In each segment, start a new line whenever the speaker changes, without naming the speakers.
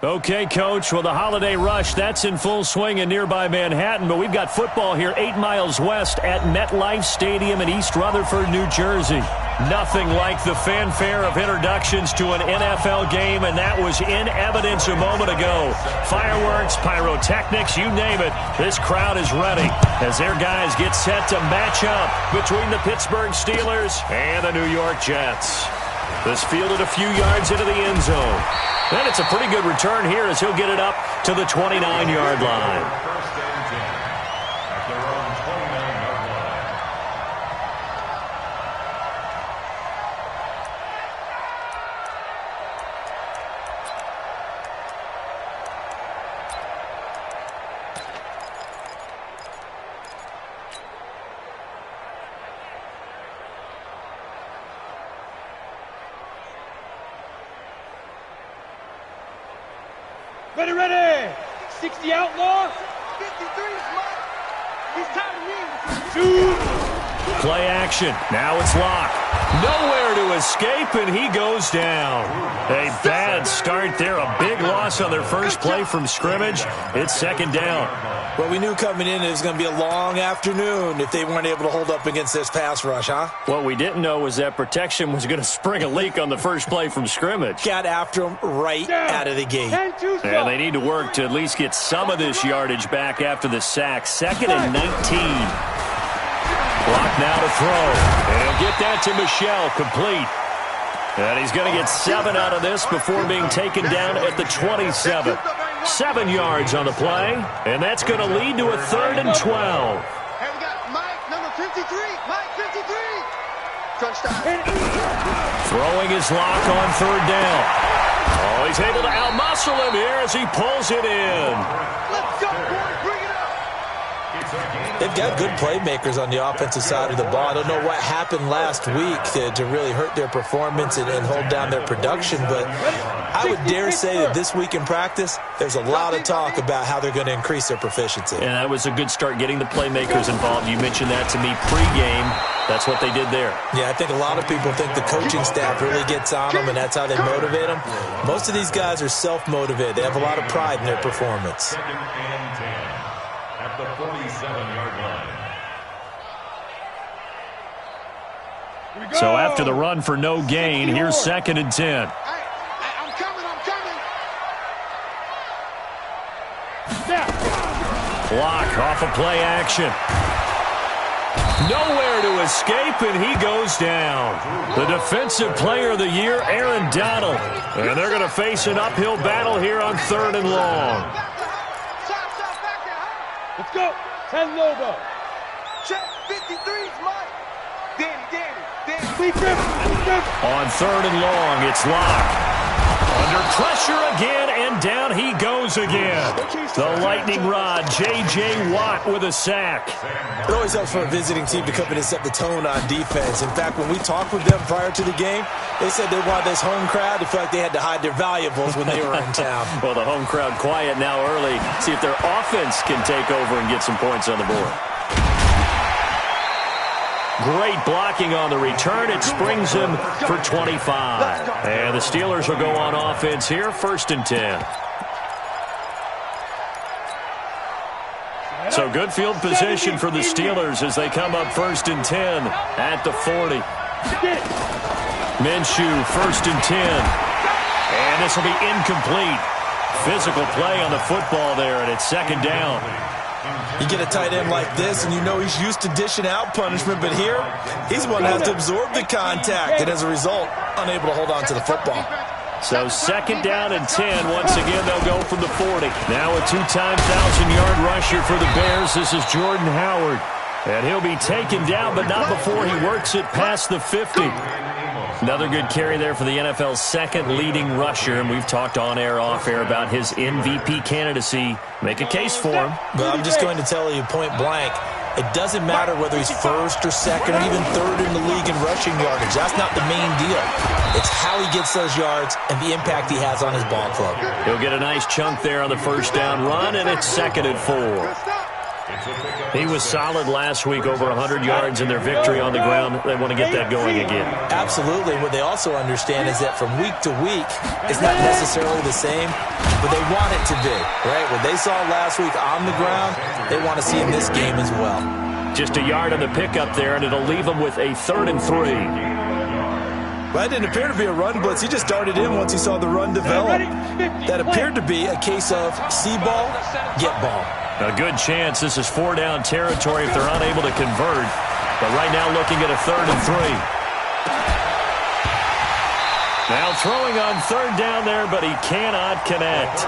Okay, Coach. Well, the holiday rush, that's in full swing in nearby Manhattan, but we've got football here 8 miles west at MetLife Stadium in East Rutherford, New Jersey. Nothing like the fanfare of introductions to an NFL game, and that was in evidence a moment ago. Fireworks, pyrotechnics, you name it. This crowd is ready as their guys get set to match up between the Pittsburgh Steelers and the New York Jets. This fielded a few yards into the end zone. And it's a pretty good return here as he'll get it up to the 29-yard line.
Ready! 60 outlaw. 53 is mine. He's tired of me.
Play action. Now it's locked. Nowhere to escape, and he goes down. A bad start there. A big loss on their first play from scrimmage. It's second down.
Well, we knew coming in it was going to be a long afternoon if they weren't able to hold up against this pass rush, huh?
What we didn't know was that protection was going to spring a leak on the first play from scrimmage.
Got after him right out of the gate.
And they need to work to at least get some of this yardage back after the sack. 2nd and 19. Clock now to throw. And he'll get that to Michel, complete. And he's going to get 7 out of this before being taken down at the 27. 7 yards on the play, and that's going to lead to a 3rd and 12.
Hey, we got Mike, number 53. Mike, 53. Touchdown.
Throwing his lock on 3rd down. Oh, he's able to outmuscle him here as he pulls it in.
Let's go, boys. Bring it up.
They've got good playmakers on the offensive side of the ball. I don't know what happened last week to really hurt their performance and hold down their production, but I would dare say that this week in practice, there's a lot of talk about how they're going to increase their proficiency.
And that was a good start getting the playmakers involved. You mentioned that to me pregame. That's what they did there.
Yeah, I think a lot of people think the coaching staff really gets on them, and that's how they motivate them. Most of these guys are self-motivated. They have a lot of pride in their performance.
2nd and 10 at the 47-yard line.
So after the run for no gain, here's 2nd and 10.
I'm coming.
Block off of play action. Nowhere to escape, and he goes down. The defensive player of the year, Aaron Donald. And they're going to face an uphill battle here on 3rd and long.
Let's go. 10 Lobo. Check. 53 is mine. Danny.
On 3rd and long, it's locked. Under pressure again, and down he goes again. The lightning rod, J.J. Watt with a sack.
It always helps for a visiting team to come in and set the tone on defense. In fact, when we talked with them prior to the game, they said they wanted this home crowd to feel like they had to hide their valuables when they were in town.
Well, the home crowd quiet now early. See if their offense can take over and get some points on the board. Great blocking on the return. It springs him for 25. And the Steelers will go on offense here, 1st and 10. So good field position for the Steelers as they come up 1st and 10 at the 40. Minshew, 1st and 10. And this will be incomplete. Physical play on the football there, and it's 2nd down.
You get a tight end like this, and you know he's used to dishing out punishment, but here, he's the one that has to absorb the contact, and as a result, unable to hold on to the football.
So 2nd down and 10. Once again, they'll go from the 40. Now a 2-time 1,000-yard rusher for the Bears. This is Jordan Howard. And he'll be taken down, but not before he works it past the 50. Another good carry there for the NFL's 2nd leading rusher, and we've talked on air, off air about his MVP candidacy. Make a case for him.
But I'm just going to tell you point blank, it doesn't matter whether he's 1st or 2nd or even 3rd in the league in rushing yardage. That's not the main deal. It's how he gets those yards and the impact he has on his ball club.
He'll get a nice chunk there on the 1st down run, and it's 2nd and 4. He was solid last week, over 100 yards in their victory on the ground. They want to get that going again.
Absolutely. What they also understand is that from week to week, it's not necessarily the same, but they want it to be, right? What they saw last week on the ground, they want to see in this game as well.
Just a yard on the pickup there, and it'll leave them with a 3rd and 3.
Well, that didn't appear to be a run blitz. He just started in once he saw the run develop. That appeared to be a case of see ball, get ball.
A good chance this is 4-down territory if they're unable to convert. But right now looking at a 3rd and 3. Now throwing on 3rd down there, but he cannot connect.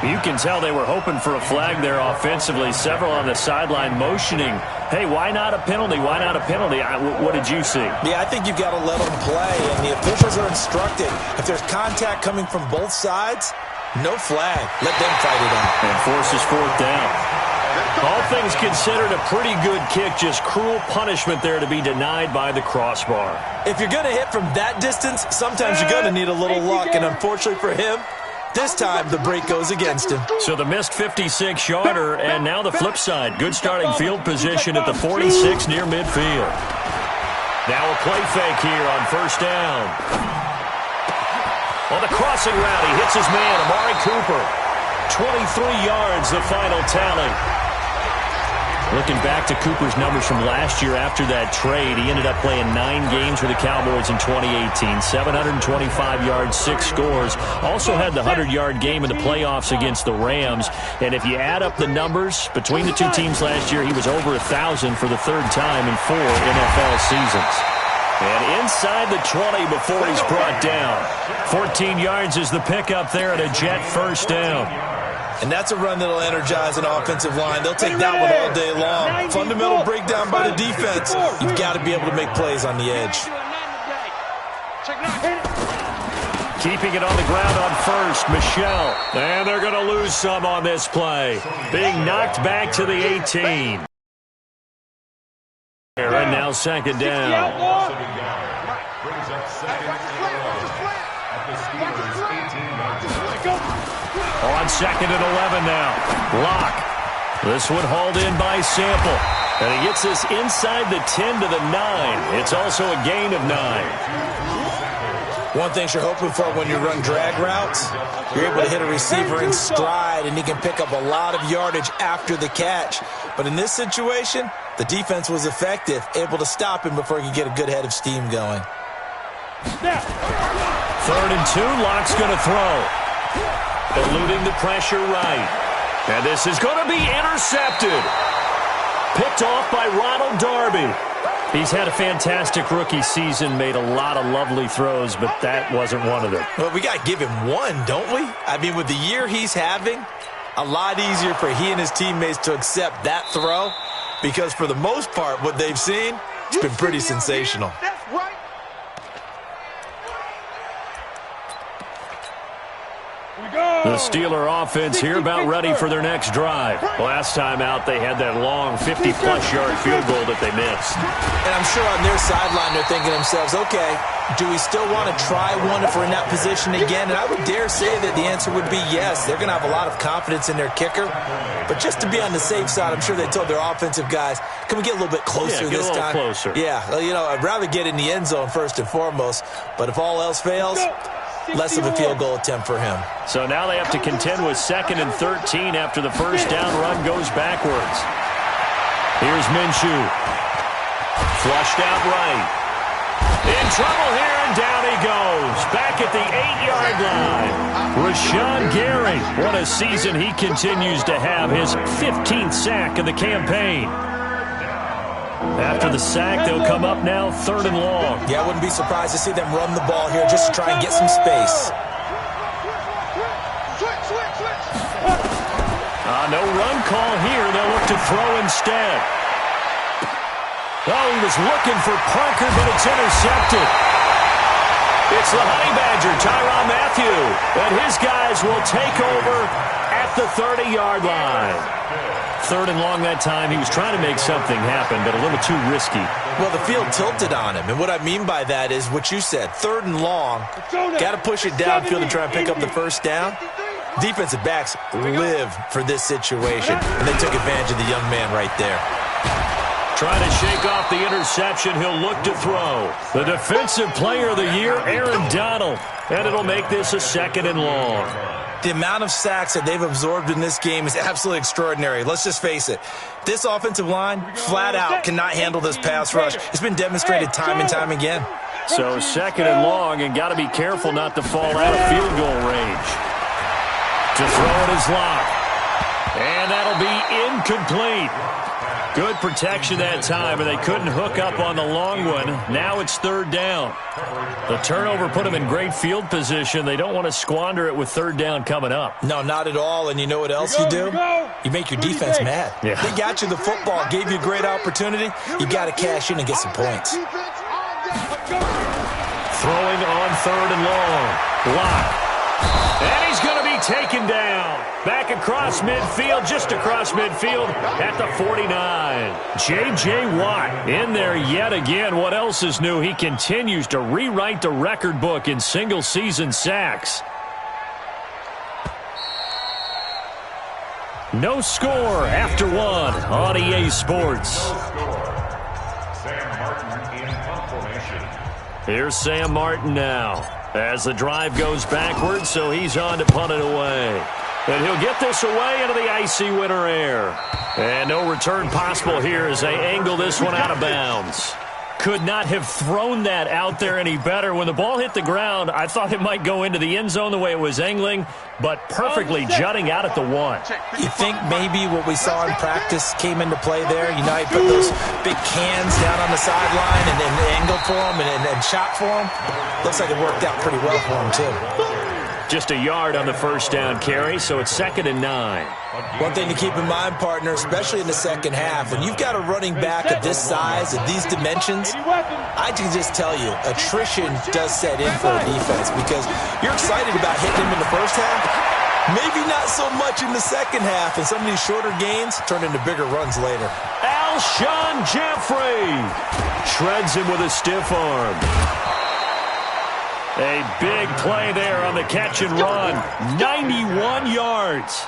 You can tell they were hoping for a flag there offensively. Several on the sideline motioning, hey, why not a penalty? Why not a penalty? What did you see?
Yeah, I think you've got to let them play, and the officials are instructed. If there's contact coming from both sides, no flag. Let them fight it out.
And forces 4th down. All things considered, a pretty good kick. Just cruel punishment there to be denied by the crossbar.
If you're going to hit from that distance, sometimes you're going to need a little luck. And unfortunately for him, this time the break goes against him.
So the missed 56-yarder, and now the flip side. Good starting field position at the 46 near midfield. Now a play fake here on 1st down. On the crossing route, he hits his man, Amari Cooper. 23 yards, the final tally. Looking back to Cooper's numbers from last year after that trade, he ended up playing 9 games for the Cowboys in 2018. 725 yards, 6 scores. Also had the 100-yard game in the playoffs against the Rams. And if you add up the numbers between the two teams last year, he was over 1,000 for the 3rd time in 4 NFL seasons. And inside the 20 before he's brought down. 14 yards is the pickup there at a Jet 1st down.
And that's a run that'll energize an offensive line. They'll take that one all day long. Fundamental breakdown by the defense. You've got to be able to make plays on the edge.
Keeping it on the ground on 1st, Michelle. And they're going to lose some on this play. Being knocked back to the 18. And now 2nd down. On 2nd and 11 now. Lock. This one hauled in by Sample. And he gets this inside the 10 to the 9. It's also a gain of 9.
One thing you're hoping for when you run drag routes, you're able to hit a receiver in stride, and he can pick up a lot of yardage after the catch. But in this situation, the defense was effective, able to stop him before he could get a good head of steam going.
3rd and 2, Lock's going to throw. Eluding the pressure right. And this is going to be intercepted. Picked off by Ronald Darby. He's had a fantastic rookie season, made a lot of lovely throws, but that wasn't one of them.
Well, we got to give him one, don't we? I mean, with the year he's having, a lot easier for he and his teammates to accept that throw, because for the most part, what they've seen, it's been pretty sensational.
The Steeler offense here about ready for their next drive. Last time out, they had that long 50-plus yard field goal that they missed.
And I'm sure on their sideline, they're thinking to themselves, okay, do we still want to try one if we're in that position again? And I would dare say that the answer would be yes. They're going to have a lot of confidence in their kicker. But just to be on the safe side, I'm sure they told their offensive guys, can we get a little bit closer this time?
Closer.
Yeah, you know, I'd rather get in the end zone first and foremost. But if all else fails, less of a field goal attempt for him.
So now they have to contend with 2nd and 13 after the 1st down run goes backwards. Here's Minshew. Flushed out right. In trouble here, and down he goes. Back at the 8-yard line. Rashawn Gary. What a season he continues to have. His 15th sack of the campaign. After the sack, they'll come up now 3rd and long.
Yeah, I wouldn't be surprised to see them run the ball here just to try and get some space.
No run call here. They'll look to throw instead. Oh, he was looking for Parker, but it's intercepted. It's the Honey Badger, Tyrann Mathieu, and his guys will take over at the 30-yard line. 3rd and long that time. He was trying to make something happen, but a little too risky.
Well, the field tilted on him, and what I mean by that is what you said. 3rd and long, got to push it downfield and try and pick up the 1st down. Defensive backs live for this situation, and they took advantage of the young man right there.
Trying to shake off the interception, he'll look to throw. The Defensive Player of the Year, Aaron Donald. And it'll make this a 2nd and long.
The amount of sacks that they've absorbed in this game is absolutely extraordinary. Let's just face it. This offensive line, flat out, cannot handle this pass rush. It's been demonstrated time and time again.
So 2nd and long, and got to be careful not to fall out of field goal range. To throw it is Locke. And that'll be incomplete. Good protection that time, and they couldn't hook up on the long one. Now it's 3rd down. The turnover put them in great field position. They don't want to squander it with 3rd down coming up.
No, not at all. And you know what else you do? You make your defense mad.
Yeah.
They got you the football, gave you a great opportunity. You got to cash in and get some points.
Throwing on 3rd and long. Locke. And he's going to be taken down. Back across midfield, just across midfield at the 49. J.J. Watt in there yet again. What else is new? He continues to rewrite the record book in single-season sacks. No score after 1 on EA Sports. Here's Sam Martin now as the drive goes backwards, so he's on to punt it away. And he'll get this away into the icy winter air. And no return possible here as they angle this one out of bounds. Could not have thrown that out there any better. When the ball hit the ground, I thought it might go into the end zone the way it was angling, but perfectly jutting out at the 1.
You think maybe what we saw in practice came into play there? You know, he put those big cans down on the sideline and then angled for him and shot for him. Looks like it worked out pretty well for him, too.
Just a yard on the 1st down carry, so it's 2nd and 9.
One thing to keep in mind, partner, especially in the second half, when you've got a running back of this size, of these dimensions, I can just tell you, attrition does set in for a defense because you're excited about hitting him in the first half. Maybe not so much in the second half, and some of these shorter gains turn into bigger runs later.
Alshon Jeffrey shreds him with a stiff arm. A big play there on the catch and run. 91 yards.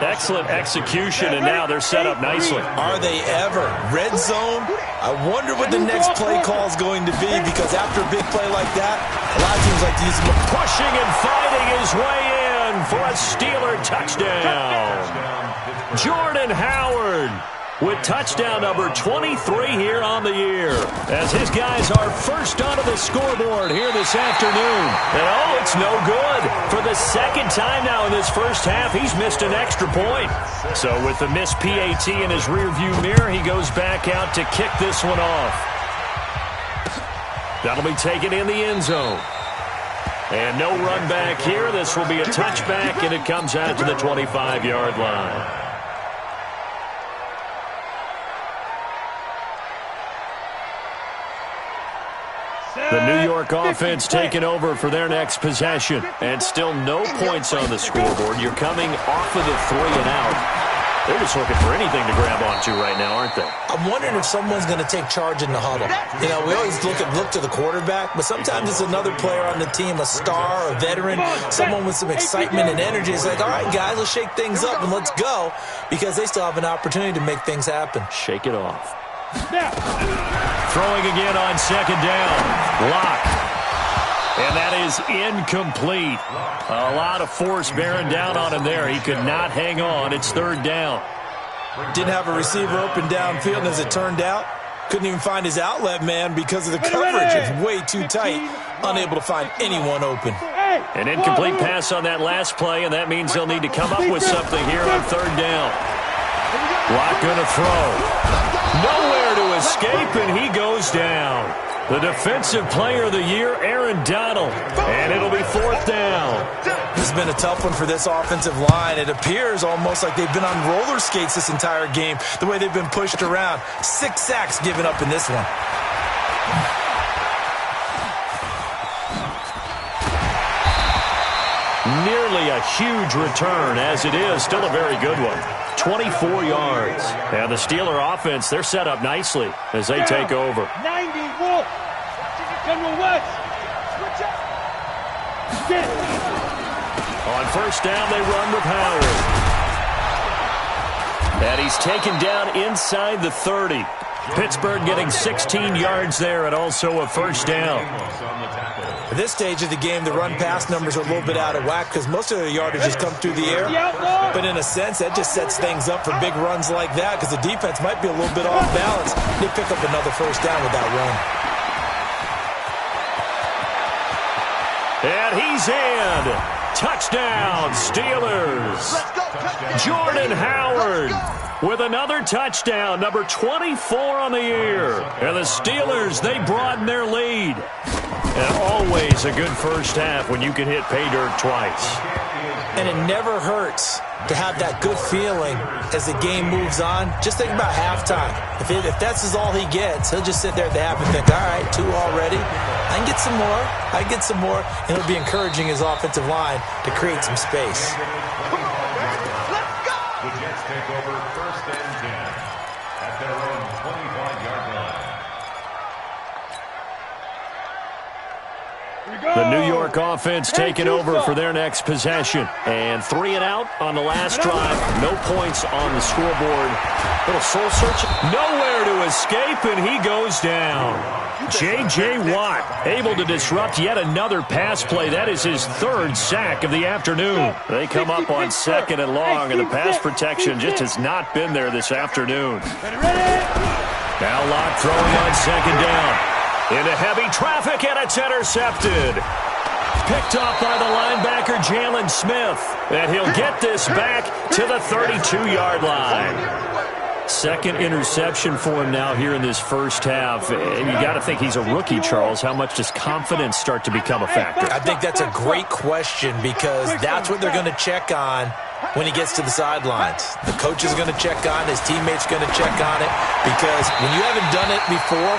Excellent execution, and now they're set up nicely.
Are they ever? Red zone? I wonder what the next play call is going to be, because after a big play like that, a lot of teams like to use them.
Pushing and fighting his way in for a Steeler touchdown. Jordan Howard with touchdown number 23 here on the year, as his guys are first onto the scoreboard here this afternoon. And oh, it's no good. For the 2nd time now in this first half, he's missed an extra point. So with the missed PAT in his rearview mirror, he goes back out to kick this one off. That'll be taken in the end zone. And no run back here. This will be a touchback, and it comes out to the 25-yard line. The New York offense taking over for their next possession. And still no points on the scoreboard. You're coming off of the 3 and out. They're just looking for anything to grab onto right now, aren't they?
I'm wondering if someone's going to take charge in the huddle. You know, we always look to the quarterback, but sometimes it's another player on the team, a star, a veteran, someone with some excitement and energy. It's like, all right, guys, let's shake things up and let's go, because they still have an opportunity to make things happen.
Shake it off. Throwing again on 2nd down. Locke. And that is incomplete. A lot of force bearing down on him there. He could not hang on. It's 3rd down.
Didn't have a receiver open downfield, and as it turned out, couldn't even find his outlet man because of the coverage. It's way too tight. Unable to find anyone open.
An incomplete pass on that last play, and that means they'll need to come up with something here on 3rd down. Locke gonna throw. Nowhere to escape, and he goes down. The Defensive Player of the Year, Aaron Donald. And it'll be 4th down.
This has been a tough one for this offensive line. It appears almost like they've been on roller skates this entire game, the way they've been pushed around. 6 sacks given up in this one.
Nearly a huge return, as it is. Still a very good one. 24 yards. And the Steeler offense, they're set up nicely as they take over.
90 Wolf. General West. Switch up. Get it.
On first down, they run with Howard. And he's taken down inside the 30. Pittsburgh getting 16 yards there and also a first down.
At this stage of the game, the run-pass numbers are a little bit out of whack because most of their yardage has come through the air. But in a sense, that just sets things up for big runs like that because the defense might be a little bit off balance. They pick up another first down with that run.
And he's in. Touchdown, Steelers. Jordan Howard with another touchdown, number 24 on the year. And the Steelers, they broaden their lead. And always a good first half when you can hit pay dirt twice.
And it never hurts to have that good feeling as the game moves on. Just think about halftime. If that's all he gets, he'll just sit there at the half and think, all right, 2 already. I can get some more. I can get some more. And it'll be encouraging his offensive line to create some space.
The Jets take over first and 10 at their own 25-yard line.
The New York offense taking over for their next possession. And 3 and out on the last drive. No points on the scoreboard. Little soul search. Nowhere to escape, and he goes down. J.J. Watt able to disrupt yet another pass play. That is his 3rd sack of the afternoon. They come up on 2nd and long, and the pass protection just has not been there this afternoon. Now Locke throwing on 2nd down. Into heavy traffic, and it's intercepted. Picked off by the linebacker, Jalen Smith. And he'll get this back to the 32-yard line. 2nd interception for him now here in this first half. And you got to think he's a rookie, Charles. How much does confidence start to become a factor?
I think that's a great question because that's what they're going to check on when he gets to the sidelines. The coach is going to check on it. His teammates are going to check on it because when you haven't done it before,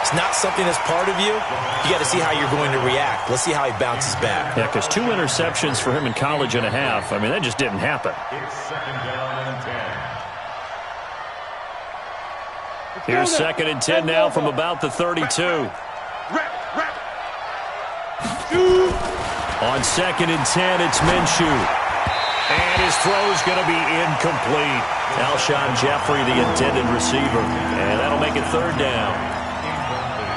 it's not something that's part of you. You got to see how you're going to react. Let's see how he bounces back.
Yeah, because 2 interceptions for him in college and a half. I mean, that just didn't happen.
It's 2nd down and 10.
Here's 2nd and 10 now from about the 32. On 2nd and 10, it's Minshew. And his throw's going to be incomplete. Alshon Jeffrey, the intended receiver. And that'll make it 3rd down.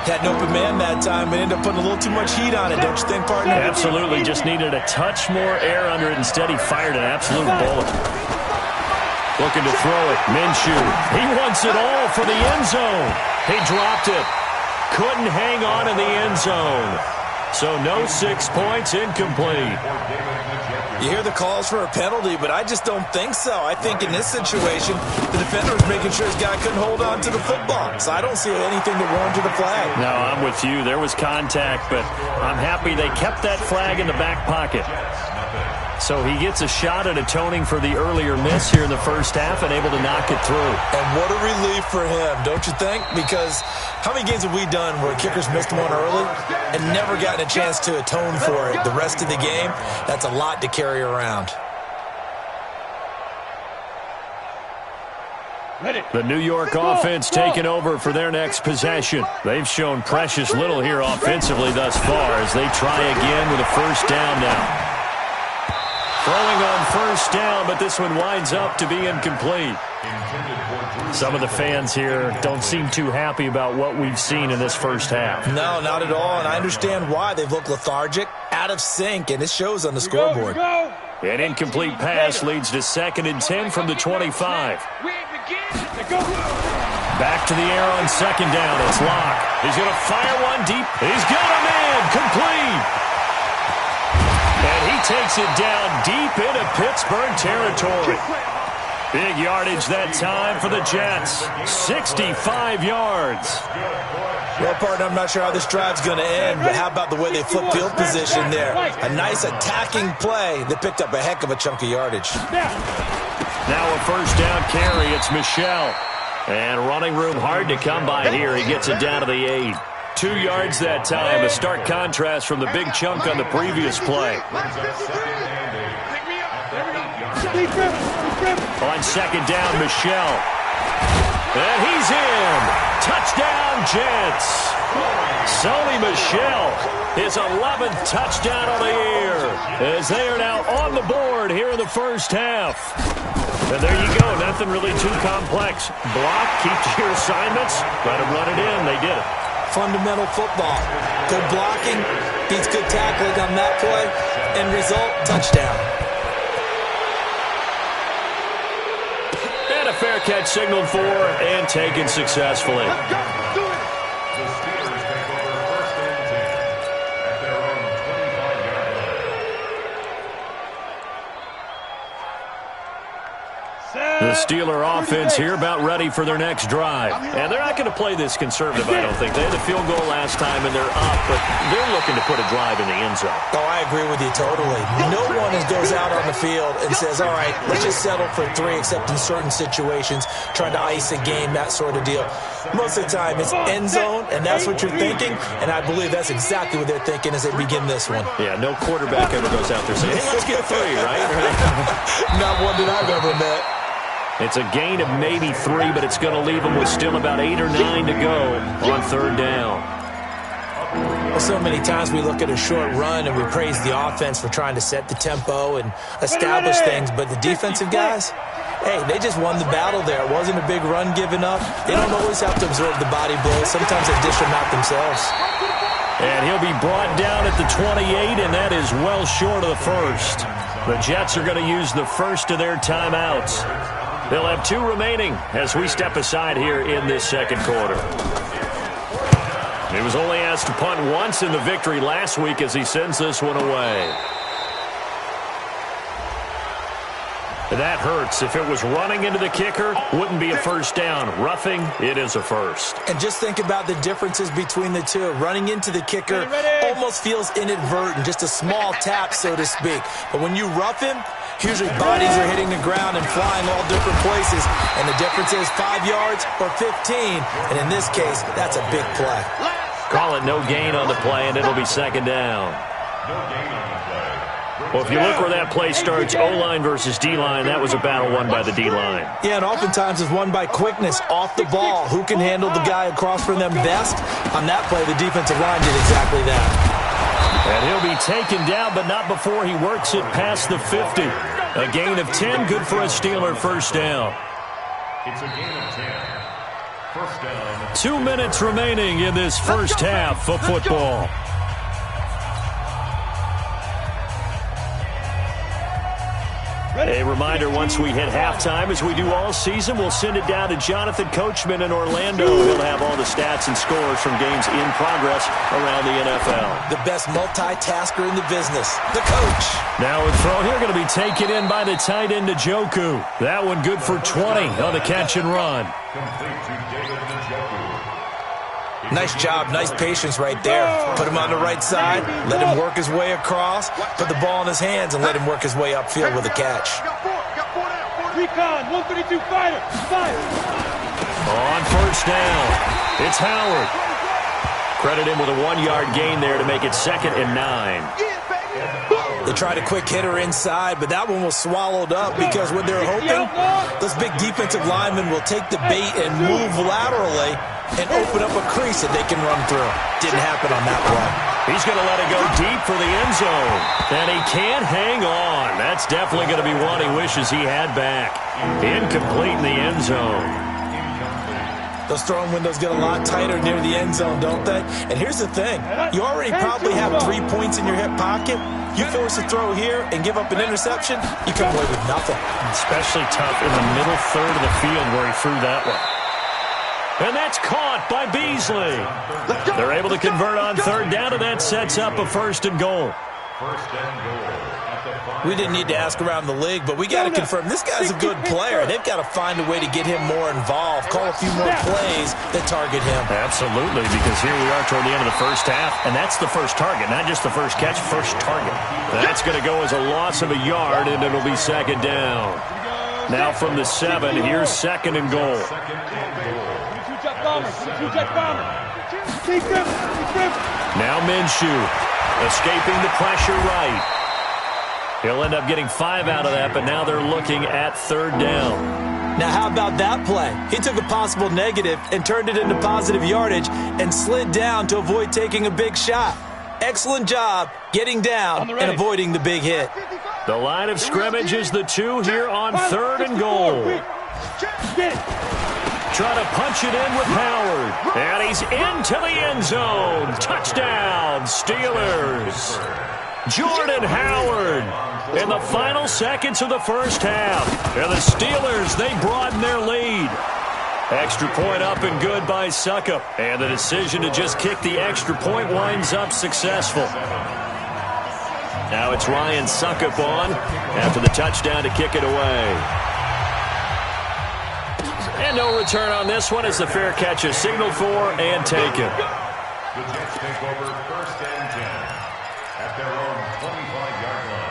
Had an open man that time, but ended up putting a little too much heat on it, don't you think, partner?
Absolutely. Just needed a touch more air under it. Instead, he fired an absolute bullet. Looking to throw it. Minshew. He wants it all for the end zone. He dropped it. Couldn't hang on in the end zone. So no 6 points, incomplete.
You hear the calls for a penalty, but I just don't think so. I think in this situation, the defender was making sure his guy couldn't hold on to the football. So I don't see anything that warranted a flag.
No, I'm with you. There was contact, but I'm happy they kept that flag in the back pocket. So he gets a shot at atoning for the earlier miss here in the first half and able to knock it through.
And what a relief for him, don't you think? Because how many games have we done where kickers missed one early and never gotten a chance to atone for it the rest of the game? That's a lot to carry around.
The New York offense taking over for their next possession. They've shown precious little here offensively thus far as they try again with a first down now. Throwing on first down, but this one winds up to be incomplete. Some of the fans here don't seem too happy about what we've seen in this first half.
No, not at all, and I understand why. They've looked lethargic, out of sync, and it shows on the scoreboard.
An incomplete pass leads to 2nd and 10 from the 25. Back to the air on 2nd down. It's Locke. He's going to fire one deep. He's got a man. Complete. And he takes it down deep into Pittsburgh territory. Big yardage that time for the Jets. 65 yards.
Well, partner, I'm not sure how this drive's going to end, but how about the way they flip field position there? A nice attacking play that picked up a heck of a chunk of yardage.
Now a first down carry. It's Michel. And running room hard to come by here. He gets it down to the 8. 2 yards that time. A stark contrast from the big chunk on the previous play. On 2nd down, Michel. And he's in. Touchdown, Jets. Sony Michel, his 11th touchdown on the year, as they are now on the board here in the first half. And there you go, nothing really too complex. Block, keep to your assignments, let them run it in. They did it.
Fundamental football. Good blocking beats good tackling on that play. End result, touchdown.
And a fair catch signaled for and taken successfully.
The Steelers take over first and 10 at their own 25-yard line.
The Steeler offense here about ready for their next drive. And they're not going to play this conservative, I don't think. They had a field goal last time, and they're up, but they're looking to put a drive in the end zone.
Oh, I agree with you totally. No one goes out on the field and says, all right, let's just settle for 3, except in certain situations, trying to ice a game, that sort of deal. Most of the time, it's end zone, and that's what you're thinking, and I believe that's exactly what they're thinking as they begin this one.
Yeah, no quarterback ever goes out there saying, hey, let's get 3, right?
Not one that I've ever met.
It's a gain of maybe 3, but it's going to leave them with still about 8 or 9 to go on third down.
Well, so many times we look at a short run and we praise the offense for trying to set the tempo and establish things, but the defensive guys, hey, they just won the battle there. It wasn't a big run given up. They don't always have to absorb the body blows. Sometimes they dish them out themselves.
And he'll be brought down at the 28, and that is well short of the first. The Jets are going to use the first of their timeouts. They'll have 2 remaining as we step aside here in this second quarter. He was only asked to punt once in the victory last week as he sends this one away. That hurts. If it was running into the kicker, wouldn't be a first down. Roughing, it is a first.
And just think about the differences between the two. Running into the kicker almost feels inadvertent, just a small tap, so to speak. But when you rough him, usually bodies are hitting the ground and flying all different places. And the difference is 5 yards or 15. And in this case, that's a big play.
Call it no gain on the play, and it'll be second down.
No gain on the play.
Well, if you look where that play starts, O-line versus D-line, that was a battle won by the D-line.
Yeah, and oftentimes it's won by quickness off the ball. Who can handle the guy across from them best? On that play, the defensive line did exactly that.
And he'll be taken down, but not before he works it past the 50. A gain of 10, good for a Steeler first down.
It's a gain of 10. First down.
2 minutes remaining in this first half of football. A reminder, once we hit halftime, as we do all season, we'll send it down to Jonathan Coachman in Orlando. He'll have all the stats and scores from games in progress around the NFL.
The best multitasker in the business, the coach.
Now a throw here going to be taken in by the tight end, Njoku. That one good for 20 on the catch and run.
Complete to David Njoku.
Nice job, nice patience right there. Put him on the right side, let him work his way across, put the ball in his hands, and let him work his way upfield with a catch.
Recon, 132 fighter, fire.
On first down, it's Howard. Credit him with a 1-yard gain there to make it 2nd and 9.
They tried a quick hitter inside, but that one was swallowed up because what they're hoping, those big defensive linemen will take the bait and move laterally and open up a crease that they can run through. Didn't happen on that play.
He's going to let it go deep for the end zone. And he can't hang on. That's definitely going to be one he wishes he had back. Incomplete in the end zone.
Those throwing windows get a lot tighter near the end zone, don't they? And here's the thing. You already probably have 3 points in your hip pocket. You force a throw here and give up an interception, you come away with nothing.
Especially tough in the middle third of the field where he threw that one. And that's caught by Beasley. They're able to convert on third down, and that sets up a 1st and goal.
First and goal at the 5.
We didn't need to ask around the league, but we got to confirm this guy's a good player. They've got to find a way to get him more involved, call a few more plays that target him.
Absolutely, because here we are toward the end of the first half, and that's the first target, not just the first catch, first target. That's going to go as a loss of a yard, and it'll be 2nd down. Now from the 7, here's 2nd and goal. Now Minshew escaping the pressure right. He'll end up getting 5 out of that, but now they're looking at 3rd down.
Now, how about that play? He took a possible negative and turned it into positive yardage and slid down to avoid taking a big shot. Excellent job getting down and avoiding the big hit.
The line of scrimmage is the 2 here on 3rd and goal. Trying to punch it in with Howard. And he's into the end zone. Touchdown, Steelers. Jordan Howard in the final seconds of the first half. And the Steelers, they broaden their lead. Extra point up and good by Suckup. And the decision to just kick the extra point winds up successful. Now it's Ryan Suckup on after the touchdown to kick it away. And no return on this one as the fair catch is signaled for and taken.
The Jets take over 1st and 10 at their own 25-yard line.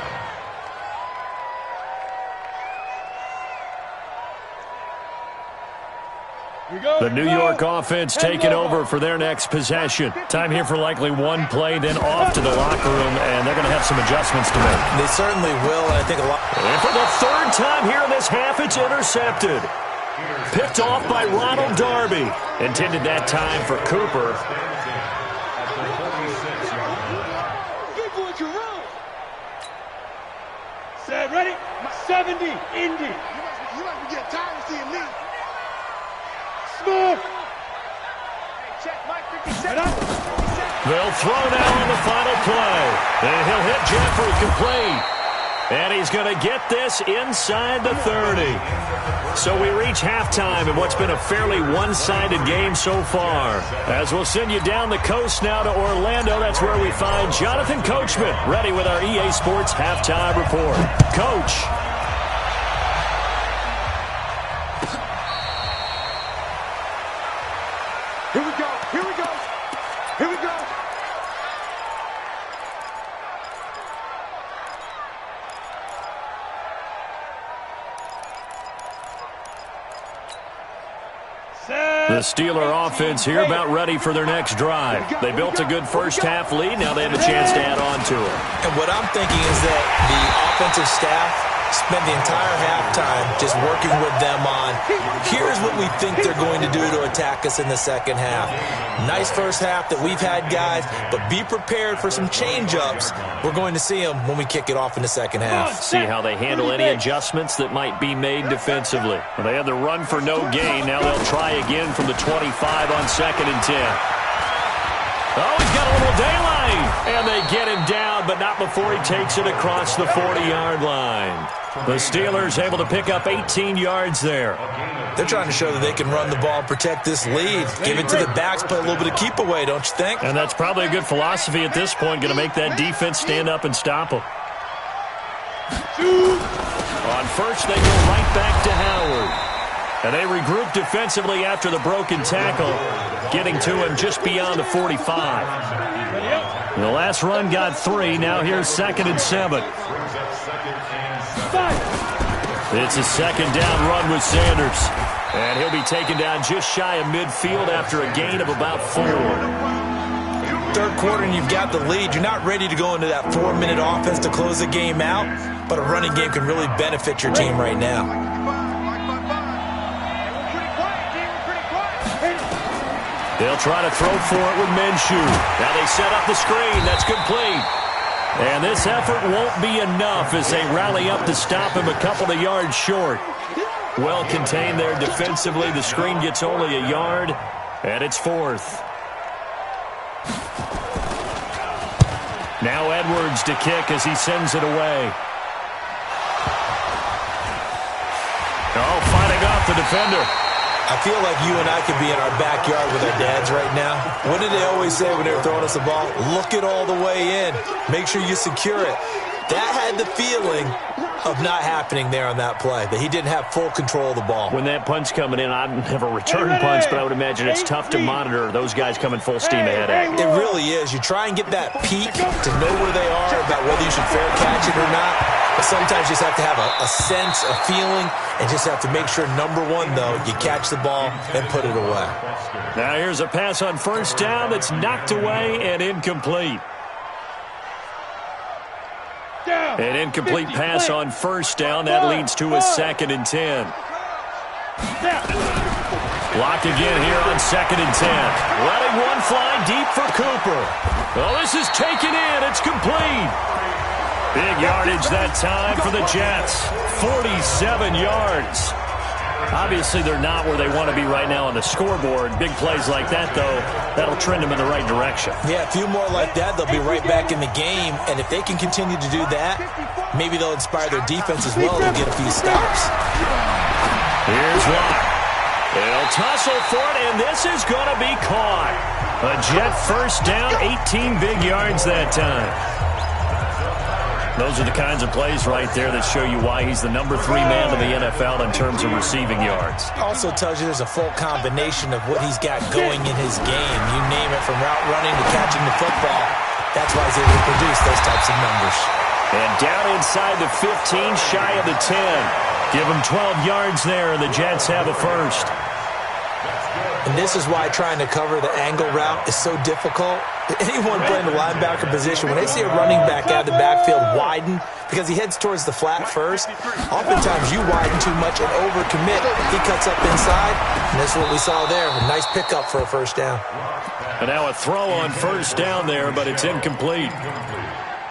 The New York offense taking over for their next possession. Time here for likely one play, then off to the locker room, and they're going to have some adjustments to make.
They certainly will, and I think a lot.
And for the 3rd time here in this half, it's intercepted. Picked off by Ronald Darby. Intended that time for Cooper.
Set, ready? 70, Indy. You might be getting tired of seeing me. Smooth. Check Mike 57.
They'll throw now on the final play. And he'll hit Jeffrey complete. And he's going to get this inside the 30. So we reach halftime in what's been a fairly one-sided game so far. As we'll send you down the coast now to Orlando, that's where we find Jonathan Coachman, ready with our EA Sports Halftime Report. Coach.
Here we go. Here we go. Here we go.
The Steeler offense here about ready for their next drive. They built a good first half lead. Now they have a chance to add on to it.
And what I'm thinking is that the offensive staff spent the entire halftime just working with them on, here's what we think they're going to do to attack us in the second half. Nice first half that we've had, guys, but be prepared for some change-ups. We're going to see them when we kick it off in the second half.
See how they handle any adjustments that might be made defensively. Well, they had the run for no gain. Now they'll try again from the 25 on 2nd and 10. Oh, he's got a little daylight. And they get him down, but not before he takes it across the 40-yard line. The Steelers able to pick up 18 yards there.
They're trying to show that they can run the ball and protect this lead. Give it to the backs, play a little bit of keep away, don't you think?
And that's probably a good philosophy at this point, going to make that defense stand up and stop them. On first, they go right back to Howard. And they regroup defensively after the broken tackle, getting to him just beyond the 45. The last run got 3. Now here's 2nd and 7. It's a 2nd down run with Sanders. And he'll be taken down just shy of midfield after a gain of about 4.
Third quarter and you've got the lead. You're not ready to go into that 4-minute offense to close the game out, but a running game can really benefit your team right now.
They'll try to throw for it with Minshew. Now they set up the screen. That's complete. And this effort won't be enough as they rally up to stop him a couple of yards short. Well contained there defensively. The screen gets only a yard, and it's 4th. Now Edwards to kick as he sends it away. Oh, fighting off the defender.
I feel like you and I could be in our backyard with our dads right now. What did they always say when they were throwing us the ball? Look it all the way in. Make sure you secure it. That had the feeling of not happening there on that play, that he didn't have full control of the ball.
When that punch coming in, I don't have a return punch, but I would imagine it's tough to monitor those guys coming full steam ahead at you.
It really is. You try and get that peek to know where they are, about whether you should fair catch it or not. But sometimes you just have to have a sense, a feeling, and just have to make sure, number one, though, you catch the ball and put it away.
Now here's a pass on first down that's knocked away and incomplete. An incomplete pass on first down. That leads to a 2nd and 10. Blocked again here on 2nd and 10. Letting one fly deep for Cooper. Well, this is taken in. It's complete. Big yardage that time for the Jets. 47 yards. Obviously, they're not where they want to be right now on the scoreboard. Big plays like that, though, that'll trend them in the right direction.
Yeah, a few more like that, they'll be right back in the game. And if they can continue to do that, maybe they'll inspire their defense as well and get a few stops.
Here's Watt. They'll tussle for it, and this is going to be caught. A Jet first down, 18 big yards that time. Those are the kinds of plays right there that show you why he's the number 3 man in the NFL in terms of receiving yards.
Also tells you there's a full combination of what he's got going in his game. You name it, from route running to catching the football. That's why he's able to produce those types of numbers.
And down inside the 15, shy of the 10. Give them 12 yards there, and the Jets have a first.
And this is why trying to cover the angle route is so difficult. Anyone playing the linebacker position, when they see a running back out of the backfield widen, because he heads towards the flat first, oftentimes you widen too much and overcommit. He cuts up inside, and that's what we saw there. A nice pickup for a first down.
And now a throw on first down there, but it's incomplete.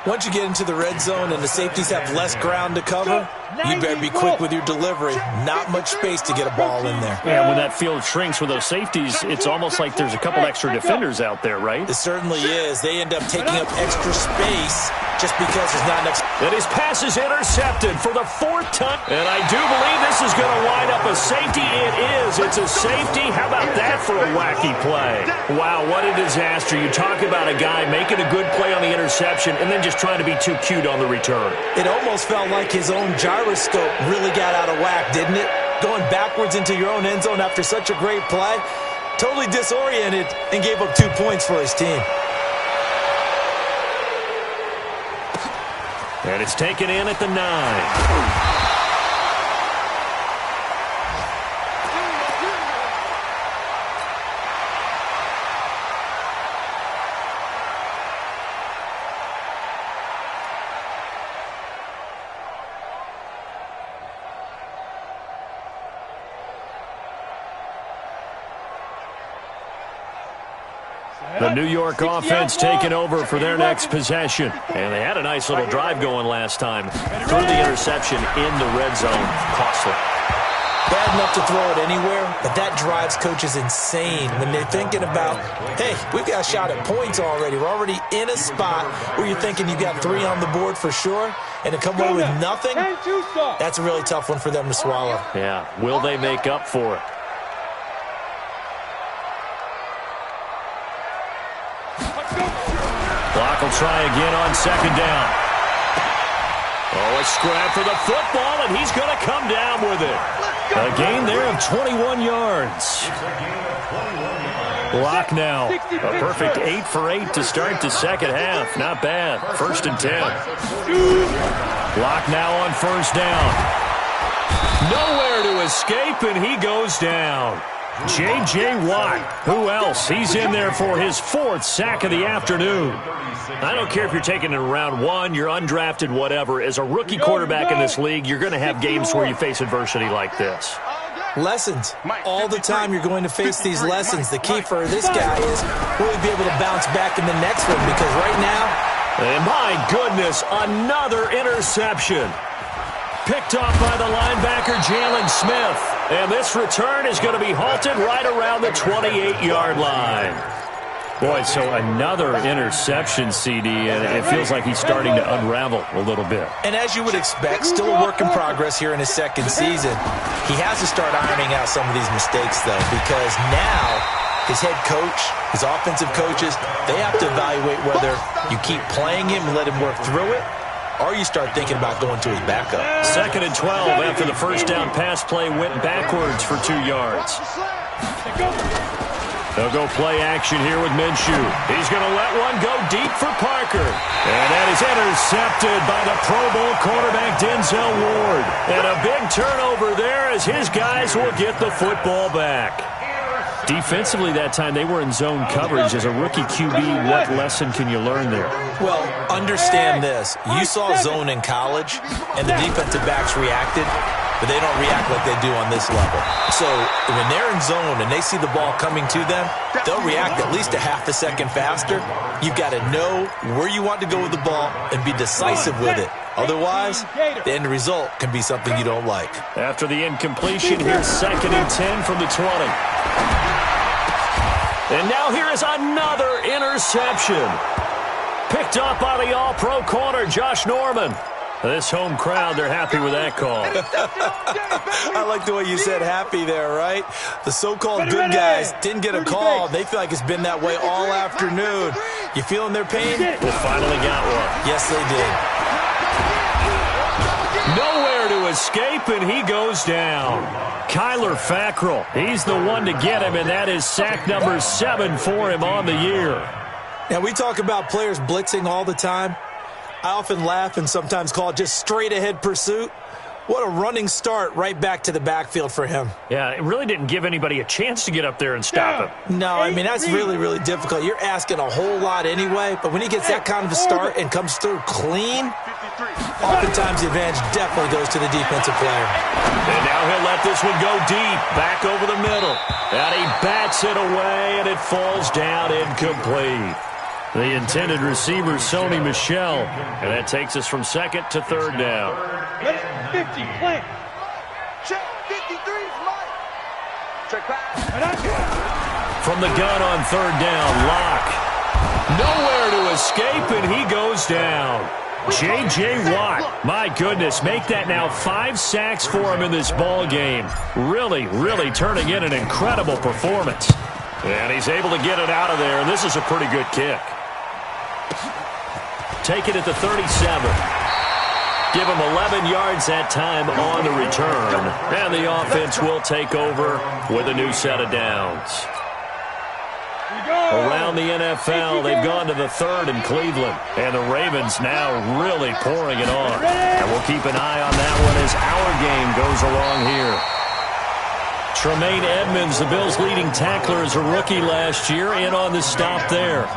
Once you get into the red zone and the safeties have less ground to cover, you better be quick with your delivery. Not much space to get a ball in there.
And when that field shrinks with those safeties, it's almost like there's a couple extra defenders out there, right?
It certainly is. They end up taking up extra space just because there's not enough.
And his pass is intercepted for the 4th time. And I do believe this is going to wind up a safety. It is. It's a safety. How about that for a wacky play? Wow, what a disaster. You talk about a guy making a good play on the interception and then just trying to be too cute on the return.
It almost felt like his own gyroscope really got out of whack, didn't it? Going backwards into your own end zone after such a great play. Totally disoriented and gave up 2 points for his team.
And it's taken in at the 9. The New York offense taking over for their next possession. And they had a nice little drive going last time. Threw the interception in the red zone. Costly.
Bad enough to throw it anywhere, but that drives coaches insane when they're thinking about, hey, we've got a shot at points already. We're already in a spot where you're thinking you got 3 on the board for sure, and to come away with nothing, that's a really tough one for them to swallow.
Yeah, will they make up for it? Block will try again on 2nd down. Oh, a scrap for the football, and he's going to come down with it. A gain there of 21 yards. Block now. A perfect 8 for 8 to start the second half. Not bad. 1st and 10. Block now on 1st down. Nowhere to escape, and he goes down. J.J. Watt. Who else? He's in there for his 4th sack of the afternoon. I don't care if you're taking it in round 1, you're undrafted, whatever. As a rookie quarterback in this league, you're going to have games where you face adversity like this.
Lessons. All the time you're going to face these lessons. The key for this guy is will he be able to bounce back in the next one? Because right now...
And my goodness, another interception. Picked off by the linebacker, Jalen Smith. And this return is going to be halted right around the 28-yard line. Boy, so another interception, CD, and it feels like he's starting to unravel a little bit.
And as you would expect, still a work in progress here in his 2nd season. He has to start ironing out some of these mistakes, though, because now his head coach, his offensive coaches, they have to evaluate whether you keep playing him and let him work through it, or you start thinking about going to his backup.
2nd and 12 after the first down pass play went backwards for 2 yards. They'll go play action here with Minshew. He's going to let one go deep for Parker. And that is intercepted by the Pro Bowl quarterback Denzel Ward. And a big turnover there as his guys will get the football back. Defensively that time, they were in zone coverage. As a rookie QB, what lesson can you learn there?
Well, understand this. You saw zone in college, and the defensive backs reacted. but they don't react like they do on this level. So when they're in zone and they see the ball coming to them, they'll react at least a half a second faster. You've got to know where you want to go with the ball and be decisive with it. Otherwise, the end result can be something you don't like.
After the incompletion, here's 2nd and 10 from the 20. And now here is another interception. Picked up by the all-pro corner, Josh Norman. This home crowd, they're happy with that call.
I like the way you said happy there, right? The so-called good guys didn't get a call. They feel like it's been that way all afternoon. You feeling their pain?
They finally got one.
Yes, they did.
Nowhere to escape, and he goes down. Kyler Fackrell, he's the one to get him, and that is sack number 7 for him on the year.
Now, we talk about players blitzing all the time. I often laugh and sometimes call it just straight-ahead pursuit. What a running start right back to the backfield for him.
Yeah, it really didn't give anybody a chance to get up there and stop him.
No, I mean, that's really, really difficult. You're asking a whole lot anyway, but when he gets that kind of a start and comes through clean, oftentimes the advantage definitely goes to the defensive player.
And now he'll let this one go deep, back over the middle. And he bats it away, and it falls down incomplete. The intended receiver, Sony Michel. And that takes us from 2nd to 3rd down.
50, plant. Check, 53's Mike. Check back.
From the gun on 3rd down, Locke. Nowhere to escape, and he goes down. J.J. Watt, my goodness, make that now 5 sacks for him in this ball game. Really, really turning in an incredible performance. And he's able to get it out of there, and this is a pretty good kick. Take it at the 37. Give him 11 yards that time on the return. And the offense will take over with a new set of downs. Around the NFL, they've gone to the 3rd in Cleveland. And the Ravens now really pouring it on. And we'll keep an eye on that one as our game goes along here. Tremaine Edmonds, the Bills' leading tackler as a rookie last year, in on the stop there.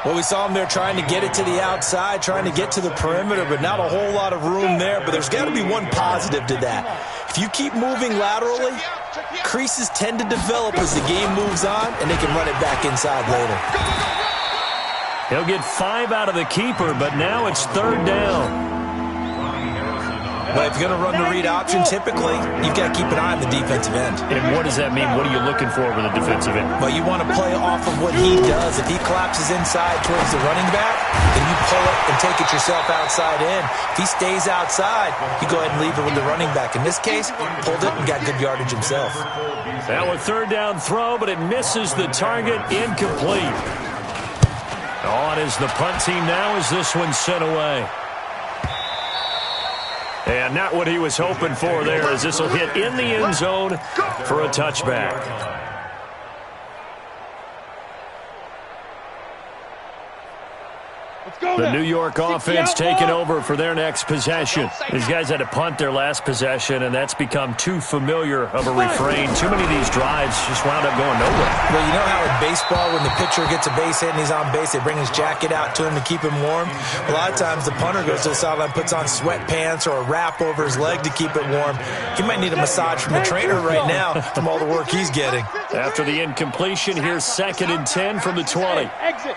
Well, we saw him there trying to get it to the outside, trying to get to the perimeter, but not a whole lot of room there. But there's got to be one positive to that. If you keep moving laterally, creases tend to develop as the game moves on, and they can run it back inside later.
He'll get 5 out of the keeper, but now it's 3rd down.
But if you're going to run the read option, typically, you've got to keep an eye on the defensive end.
And what does that mean? What are you looking for with a defensive end?
Well, you want to play off of what he does. If he collapses inside towards the running back, then you pull it and take it yourself outside in. If he stays outside, you go ahead and leave it with the running back. In this case, pulled it and got good yardage himself.
Now a 3rd down throw, but it misses the target, incomplete. On is the punt team now as this one's sent away. And not what he was hoping for there, as this will hit in the end zone for a touchback. The New York offense taking over for their next possession. These guys had to punt their last possession, and that's become too familiar of a refrain. Too many of these drives just wound up going nowhere.
Well, you know how in baseball, when the pitcher gets a base hit and he's on base, they bring his jacket out to him to keep him warm? A lot of times the punter goes to the sideline, puts on sweatpants or a wrap over his leg to keep it warm. He might need a massage from the trainer right now from all the work he's getting.
After the incompletion, here's 2nd and 10 from the 20.
Exit.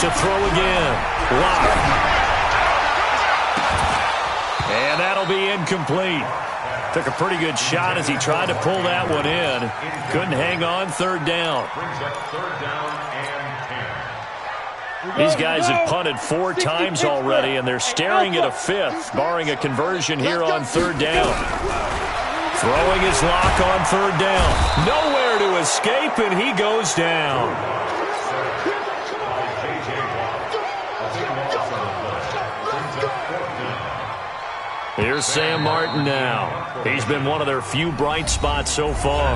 To throw again. Locke. And that'll be incomplete. Took a pretty good shot as he tried to pull that one in. Couldn't hang on. 3rd down. These guys have punted 4 times already, and they're staring at a 5th, barring a conversion here on 3rd down. Throwing his Locke on 3rd down. Nowhere to escape, and he goes down. Here's Sam Martin now. He's been one of their few bright spots so far.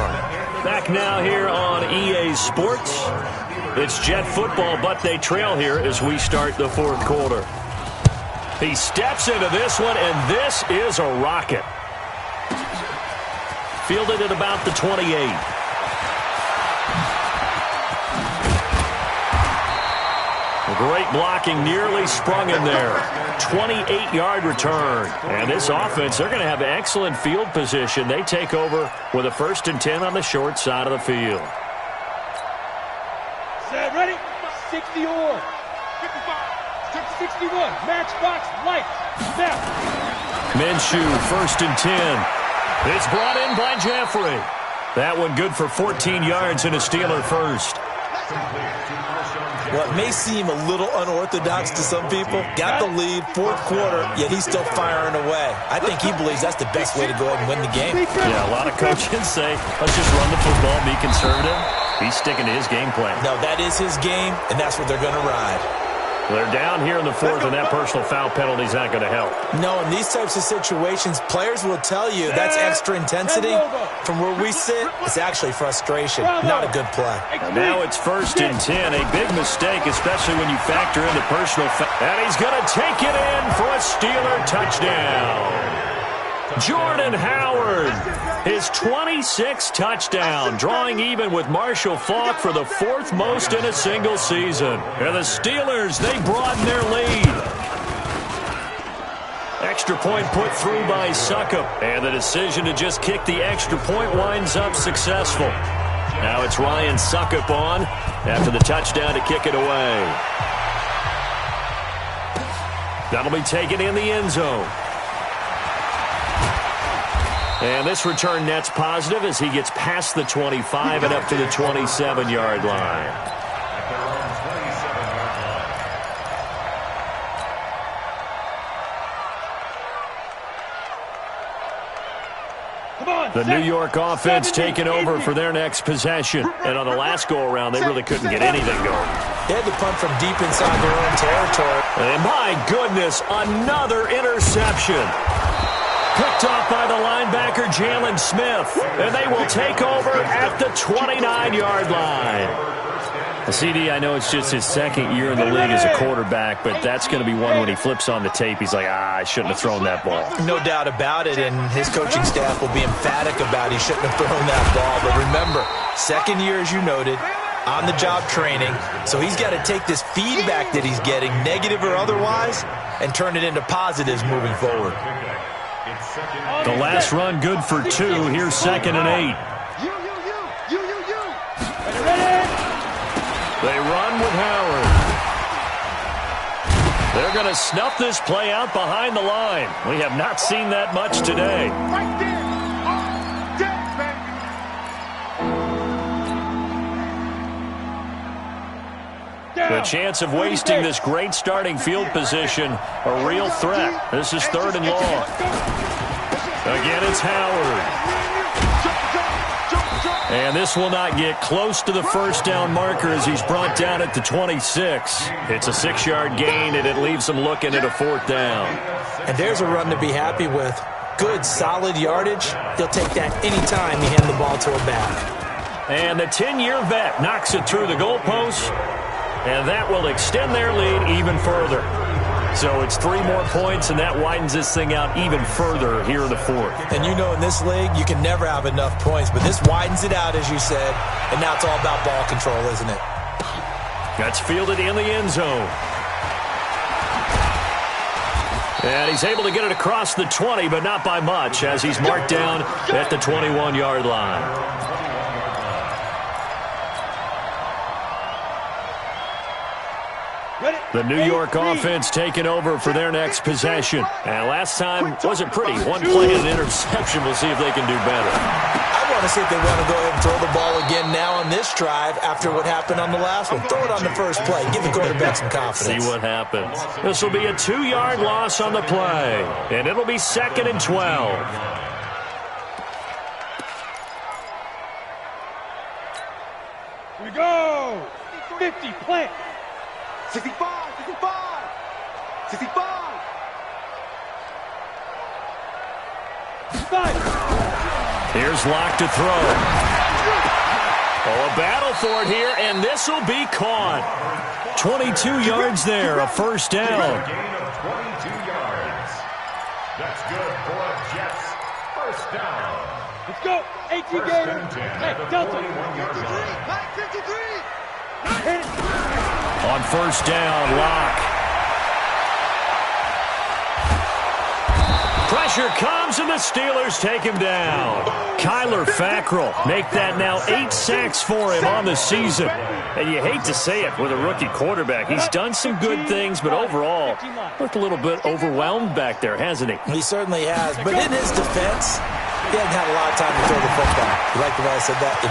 Back now here on EA Sports. It's Jet football, but they trail here as we start the 4th quarter. He steps into this one, and this is a rocket. Fielded at about the 28. Great blocking, nearly sprung him there. 28-yard return. And this offense, they're going to have excellent field position. They take over with a 1st and 10 on the short side of the field.
Set, ready? 60 or 61. Matchbox light. Snap.
Minshew, 1st and 10. It's brought in by Jeffrey. That one good for 14 yards and a Steeler first.
What may seem a little unorthodox to some people, got the lead, 4th quarter, yet he's still firing away. I think he believes that's the best way to go ahead and win the game.
Yeah, a lot of coaches say, let's just run the football, be conservative. He's sticking to his game plan.
No, that is his game, and that's what they're going to ride.
They're down here in the 4th, and that personal foul penalty is not going to help.
No, in these types of situations, players will tell you that's extra intensity. From where we sit, it's actually frustration, not a good play.
And now it's 1st and 10, a big mistake, especially when you factor in the personal foul. And he's going to take it in for a Steeler touchdown. Jordan Howard, his 26th touchdown, drawing even with Marshall Faulk for the 4th most in a single season. And the Steelers, they broaden their lead. Extra point put through by Succop. And the decision to just kick the extra point winds up successful. Now it's Ryan Succop on after the touchdown to kick it away. That'll be taken in the end zone. And this return net's positive as he gets past the 25 and up to the 27-yard line. The New York offense taking over for their next possession. And on the last go-around, they really couldn't get anything going.
They had to punt from deep inside their own territory.
And my goodness, another interception. Picked off by the linebacker, Jalen Smith. And they will take over at the 29-yard line. CD, I know it's just his 2nd year in the league as a quarterback, but that's going to be one when he flips on the tape. He's like, I shouldn't have thrown that ball.
No doubt about it, and his coaching staff will be emphatic about he shouldn't have thrown that ball. But remember, 2nd year, as you noted, on-the-job training, so he's got to take this feedback that he's getting, negative or otherwise, and turn it into positives moving forward.
The last run good for 2. Here's 2nd and 8. They run with Howard. They're going to snuff this play out behind the line. We have not seen that much today.
Right there.
The chance of wasting this great starting field position, a real threat. This is 3rd and long. Again, it's Howard. And this will not get close to the 1st down marker as he's brought down at the 26. It's a 6-yard gain, and it leaves him looking at a 4th down.
And there's a run to be happy with. Good, solid yardage. He'll take that anytime you hand the ball to a back.
And the 10-year vet knocks it through the goalpost, and that will extend their lead even further. So it's 3 more points, and that widens this thing out even further here in the 4th.
And you know in this league, you can never have enough points, but this widens it out, as you said, and now it's all about ball control, isn't it?
That's fielded in the end zone. And he's able to get it across the 20, but not by much, as he's marked down at the 21-yard line. The New York offense taking over for their next possession. And last time wasn't pretty. 1 play and an interception. We'll see if they can do better.
I want to see if they want to go ahead and throw the ball again now on this drive after what happened on the last one. Throw it on the first play. Give the quarterback some confidence.
See what happens. This will be a 2-yard loss on the play. And it'll be 2nd and 12.
Here we go. 50, plant. 65, 65, 65. 65.
Here's Locke to throw. Oh, a battle for it here, and this will be caught. 22 yards there, a 1st down.
Gain of 22 yards. That's good for Jets. 1st down.
Let's go. 18 Gators. Hey, Delta.
53.
On 1st down, Locke. pressure comes, and the Steelers take him down. Kyler Fackrell make that now 8 sacks for him on the season. And you hate to say it with a rookie quarterback. He's done some good things, but overall, looked a little bit overwhelmed back there, hasn't he?
He certainly has. But in his defense, he hasn't had a lot of time to throw the football. You like the way I said that? In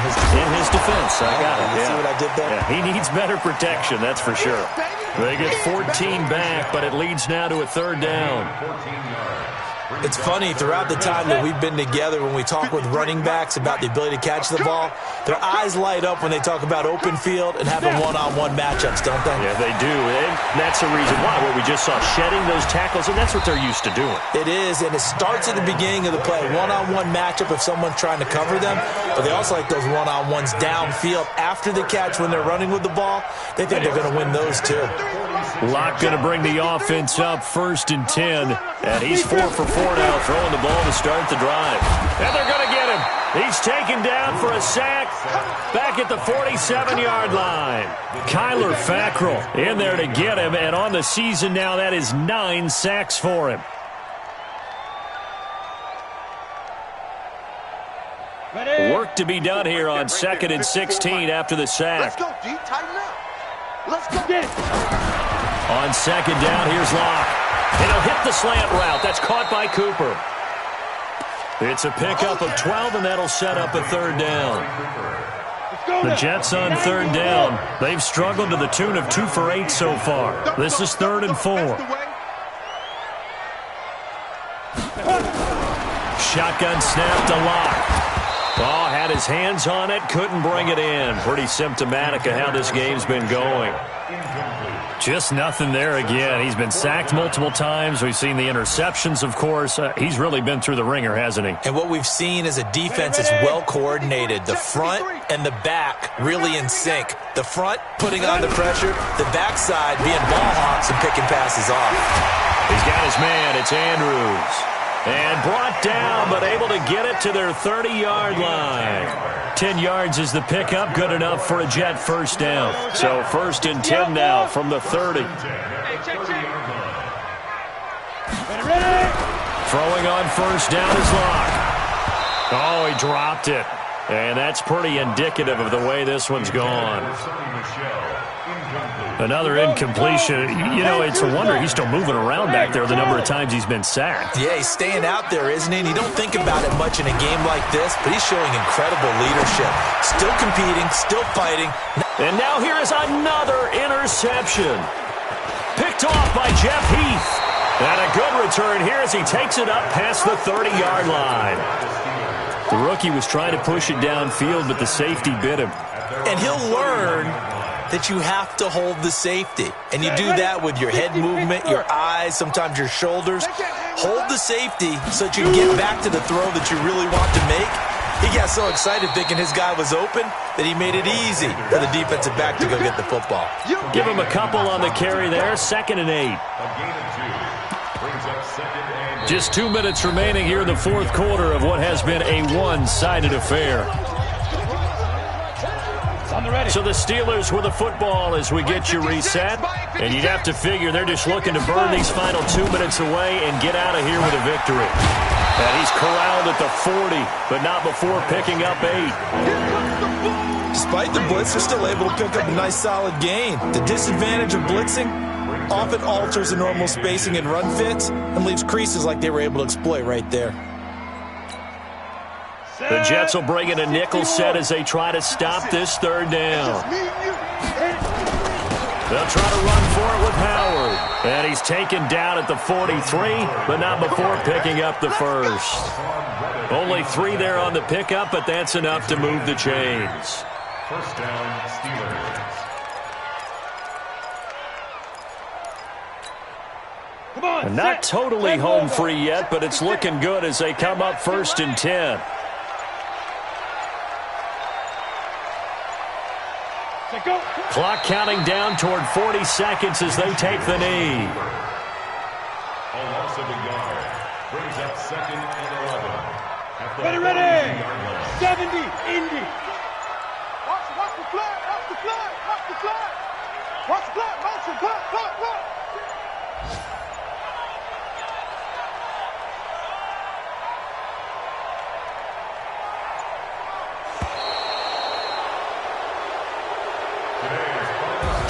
his defense.
I got it.
You see what I did there?
Yeah, he needs better protection, that's for sure. They get 14 back, but it leads now to a 3rd down.
It's funny, throughout the time that we've been together, when we talk with running backs about the ability to catch the ball, their eyes light up when they talk about open field and having one-on-one matchups, don't they?
Yeah, they do. And that's the reason why, where we just saw shedding those tackles, and that's what they're used to doing.
It is, and it starts at the beginning of the play. One-on-one matchup if someone's trying to cover them, but they also like those one-on-ones downfield after the catch when they're running with the ball. They think they're going to win those, too.
Locke going to bring the offense up 1st and 10. And he's 4 for 4 now, throwing the ball to start the drive. And they're going to get him. He's taken down for a sack back at the 47-yard line. Kyler Fackrell in there to get him. And on the season now, that is 9 sacks for him. Work to be done here on 2nd and 16 after the sack.
Let's go, D. Tighten up. Let's go.
On 2nd down, here's Locke. And he'll hit the slant route. That's caught by Cooper. It's a pickup of 12, and that'll set up a 3rd down. The Jets on 3rd down. They've struggled to the tune of 2 for 8 so far. This is 3rd and 4. Shotgun snap to Locke. Oh, had his hands on it, couldn't bring it in. Pretty symptomatic of how this game's been going. Just nothing there again. He's been sacked multiple times. We've seen the interceptions, of course. He's really been through the ringer, hasn't he?
And what we've seen is a defense that's well coordinated. The front and the back really in sync. The front putting on the pressure, the backside being ball hawks and picking passes off.
He's got his man. It's Andrews. And brought down, but able to get it to their 30-yard line. 10 yards is the pickup, good enough for a Jet 1st down. So 1st and 10 now from the 30. Throwing on 1st down is Locke. Oh, he dropped it. And that's pretty indicative of the way this one's gone. Another incompletion. You know, it's a wonder he's still moving around back there the number of times he's been sacked.
Yeah, he's staying out there, isn't he? And you don't think about it much in a game like this, but he's showing incredible leadership. Still competing, still fighting.
And now here is another interception. Picked off by Jeff Heath. And a good return here as he takes it up past the 30-yard line. The rookie was trying to push it downfield, but the safety bit him.
And he'll learn that you have to hold the safety. And you do that with your head movement, your eyes, sometimes your shoulders. Hold the safety so that you can get back to the throw that you really want to make. He got so excited thinking his guy was open that he made it easy for the defensive back to go get the football.
Give him a couple on the carry there. 2nd and 8. Just 2 minutes remaining here in the 4th quarter of what has been a one-sided affair. So the Steelers with the football as we get you reset. And you'd have to figure they're just looking to burn these final 2 minutes away and get out of here with a victory. And he's corralled at the 40, but not before picking up 8.
Despite the blitz, they're still able to pick up a nice solid gain. The disadvantage of blitzing often alters the normal spacing and run fits and leaves creases like they were able to exploit right there.
The Jets will bring in a nickel set as they try to stop this 3rd down. They'll try to run for it with Howard. And he's taken down at the 43, but not before picking up the 1st. Only 3 there on the pickup, but that's enough to move the chains.
1st down, Steelers.
And not totally home free yet, but it's looking good as they come up 1st and 10. Clock counting down toward 40 seconds as they take the knee.
A loss of a yard. Brings up 2nd and 11. At the
Ready.
40-yard line.
70, Indy. Watch the flag, watch the flag, watch the flag. Watch the flag, motion, flag.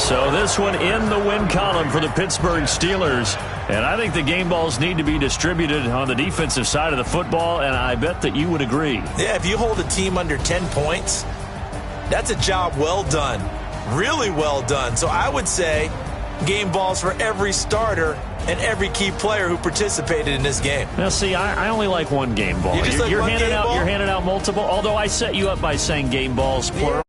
So this one in the win column for the Pittsburgh Steelers. And I think the game balls need to be distributed on the defensive side of the football, and I bet that you would agree.
Yeah, if you hold a team under 10 points, that's a job well done. Really well done. So I would say game balls for every starter and every key player who participated in this game.
Now, see, I only like one game ball.
You're
handing out multiple, although I set you up by saying game balls plural.